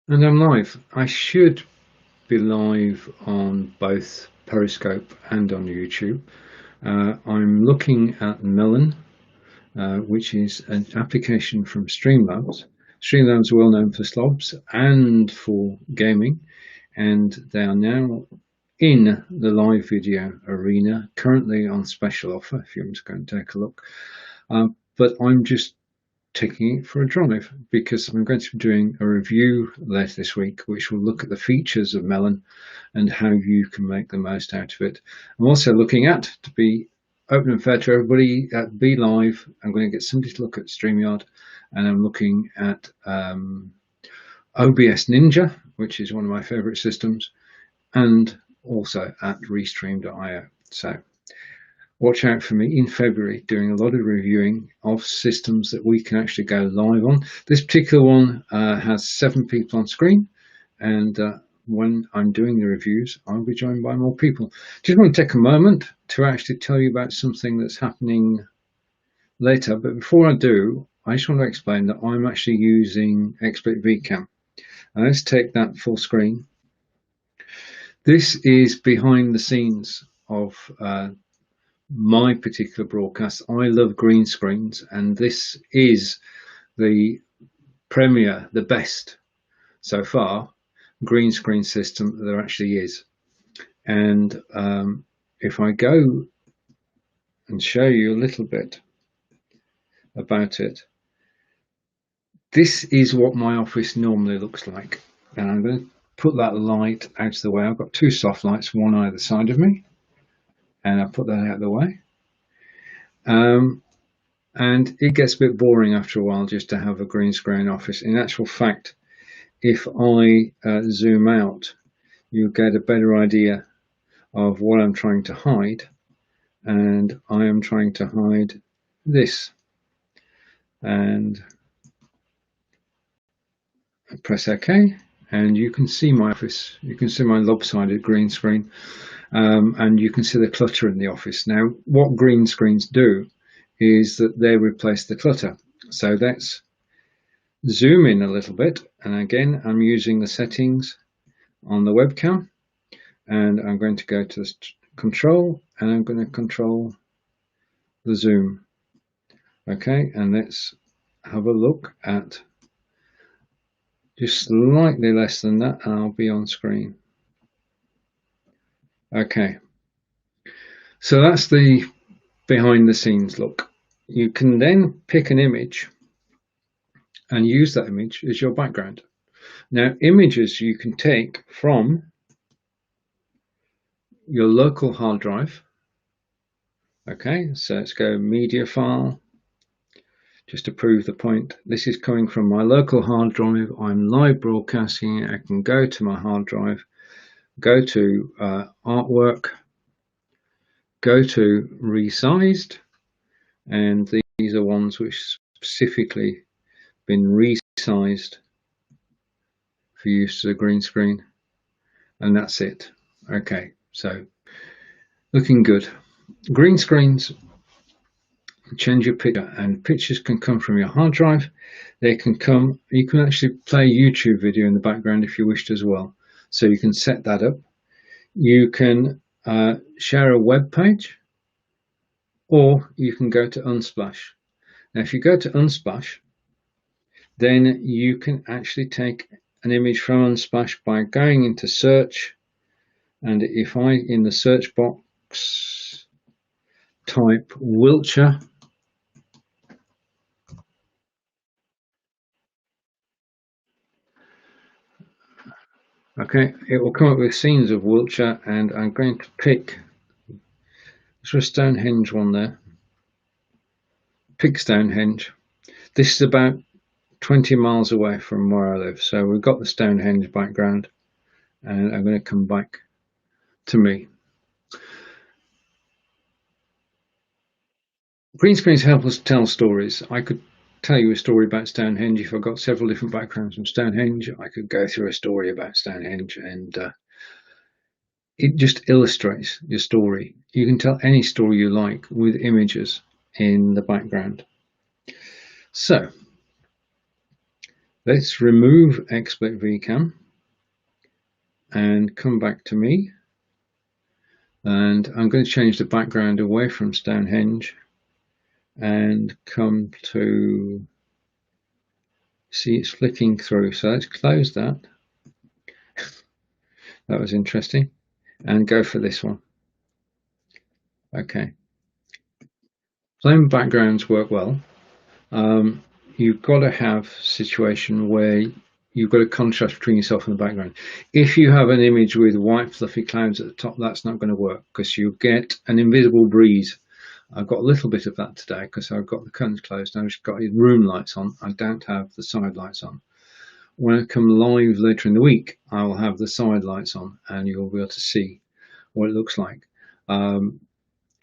And I'm live. I should be live on both Periscope and on YouTube. I'm looking at Melon, which is an application from Streamlabs. Streamlabs are well known for slobs and for gaming, and they are now in the live video arena, currently on special offer if you want to go and take a look. But I'm just taking it for a drive because I'm going to be doing a review later this week which will look at the features of Melon and how you can make the most out of it. I'm also looking at, to be open and fair to everybody, at Be Live. I'm going to get somebody to look at StreamYard, and I'm looking at OBS Ninja, which is one of my favorite systems, and also at Restream.io. So watch out for me in February doing a lot of reviewing of systems that we can actually go live on. This particular one has 7 people on screen, and when I'm doing the reviews, I'll be joined by more people. Just want to take a moment to actually tell you about something that's happening later, but before I do, I just want to explain that I'm actually using XSplit Vcam. And let's take that full screen. This is behind the scenes of my particular broadcast. I love green screens, and this is the premier, the best so far green screen system there actually is. And if I go and show you a little bit about it, this is what my office normally looks like. And I'm going to put that light out of the way. I've got 2 soft lights, one either side of me, and I'll put that out of the way. And it gets a bit boring after a while just to have a green screen office. In actual fact, if I zoom out, you'll get a better idea of what I'm trying to hide. And I am trying to hide this. And I press OK, and you can see my office. You can see my lopsided green screen, and you can see the clutter in the office. Now, what green screens do is that they replace the clutter. So let's zoom in a little bit, and again I'm using the settings on the webcam, and I'm going to go to the control, and I'm going to control the zoom. Okay, and let's have a look at just slightly less than that, and I'll be on screen. Okay, so that's the behind the scenes look. You can then pick an image and use that image as your background. Now, images you can take from your local hard drive. Okay, so let's go media file, just to prove the point. This is coming from my local hard drive. I'm live broadcasting. I can go to my hard drive, go to artwork, go to resized, and these are ones which specifically been resized for use as a green screen, and that's it. Okay, so looking good. Green screens change your picture, and pictures can come from your hard drive. They can come, you can actually play YouTube video in the background if you wished as well, so you can set that up. You can share a web page, or you can go to Unsplash. Now if you go to Unsplash, then you can actually take an image from Unsplash by going into search, and if I in the search box type Wiltshire, okay, it will come up with scenes of Wiltshire, and I'm going to pick, there's a Stonehenge one there, pick Stonehenge. This is about 20 miles away from where I live, so we've got the Stonehenge background, and I'm going to come back to me. Green screens help us tell stories. I could tell you a story about Stonehenge. If I've got several different backgrounds from Stonehenge, I could go through a story about Stonehenge, and it just illustrates your story. You can tell any story you like with images in the background. So Let's remove XSplit Vcam and come back to me. And I'm going to change the background away from Stonehenge and come to, see it's flicking through. So let's close that. That was interesting. And go for this one. Okay. Plain backgrounds work well. You've got to have a situation where you've got a contrast between yourself and the background. If you have an image with white fluffy clouds at the top, that's not going to work because you get an invisible breeze. I've got a little bit of that today because I've got the curtains closed and I've just got room lights on. I don't have the side lights on. When I come live later in the week, I will have the side lights on and you'll be able to see what it looks like.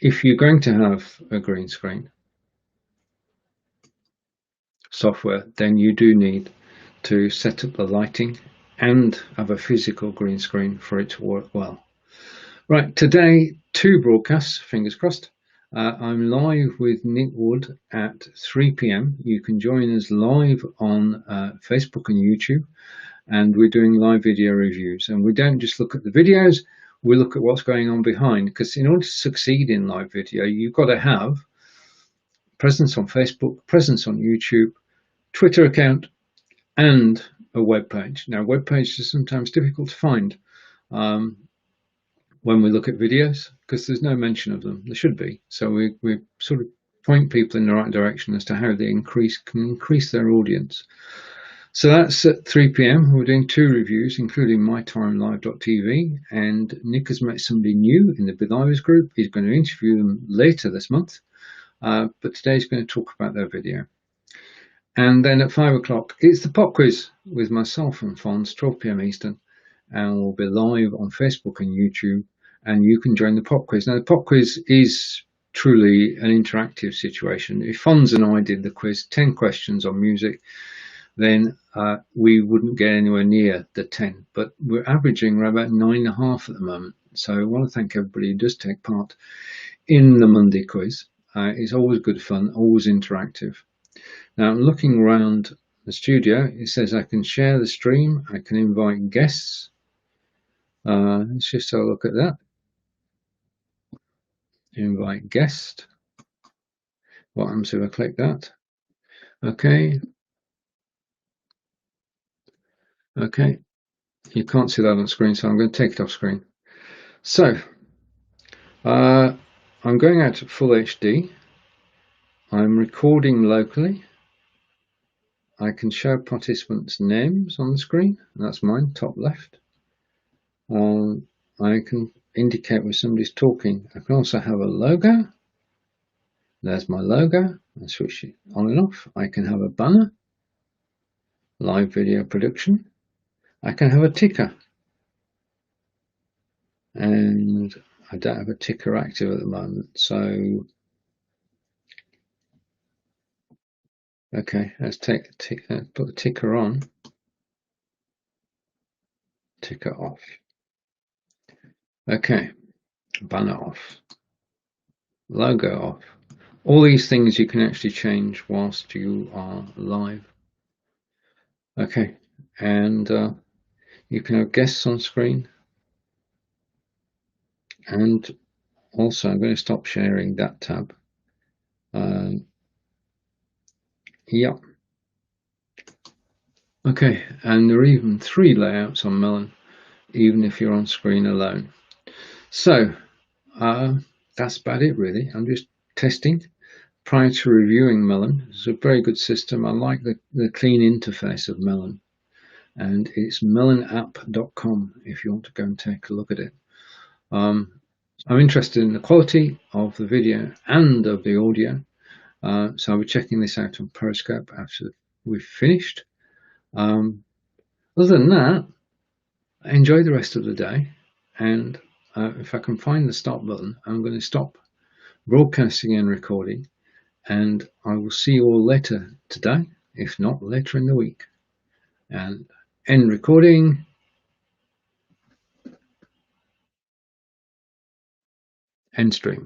If you're going to have a green screen software, then you do need to set up the lighting and have a physical green screen for it to work well. Right, today, 2 broadcasts, fingers crossed. I'm live with Nick Wood at 3 p.m. You can join us live on Facebook and YouTube, and we're doing live video reviews. And we don't just look at the videos, we look at what's going on behind, because in order to succeed in live video, you've got to have presence on Facebook, presence on YouTube, Twitter account, and a web page. Now, web pages are sometimes difficult to find when we look at videos because there's no mention of them. There should be. So we sort of point people in the right direction as to how they can increase their audience. So that's at 3 p.m. We're doing 2 reviews, including mytimelive.tv, and Nick has met somebody new in the Believers group. He's going to interview them later this month, but today he's going to talk about their video. And then at 5 o'clock, it's the pop quiz with myself and Fons, 12 p.m. Eastern, and we'll be live on Facebook and YouTube, and you can join the pop quiz. Now, the pop quiz is truly an interactive situation. If Fons and I did the quiz, 10 questions on music, then we wouldn't get anywhere near the 10, but we're averaging around about 9.5 at the moment. So I want to thank everybody who does take part in the Monday quiz. It's always good fun, always interactive. Now I'm looking around the studio. It says I can share the stream, I can invite guests. Let's just have a look at that. Invite guest. What happens if I click that? Okay. Okay. You can't see that on screen, so I'm going to take it off screen. So I'm going out to full HD. I'm recording locally. I can show participants' names on the screen. That's mine, top left. I can indicate when somebody's talking. I can also have a logo. There's my logo. I switch it on and off. I can have a banner. Live video production. I can have a ticker. And I don't have a ticker active at the moment. So, okay, let's take the ticker, put the ticker on. Ticker off. Okay, banner off. Logo off. All these things you can actually change whilst you are live. Okay, and you can have guests on screen. And also, I'm going to stop sharing that tab. Yeah. Okay, and there are even 3 layouts on Melon, even if you're on screen alone. So that's about it, really. I'm just testing prior to reviewing Melon. It's a very good system. I like the clean interface of Melon, and it's melonapp.com if you want to go and take a look at it. I'm interested in the quality of the video and of the audio, so I'll be checking this out on Periscope after we've finished. Other than that, enjoy the rest of the day, and if I can find the stop button, I'm going to stop broadcasting and recording, and I will see you all later today, if not later in the week. And end recording. End stream.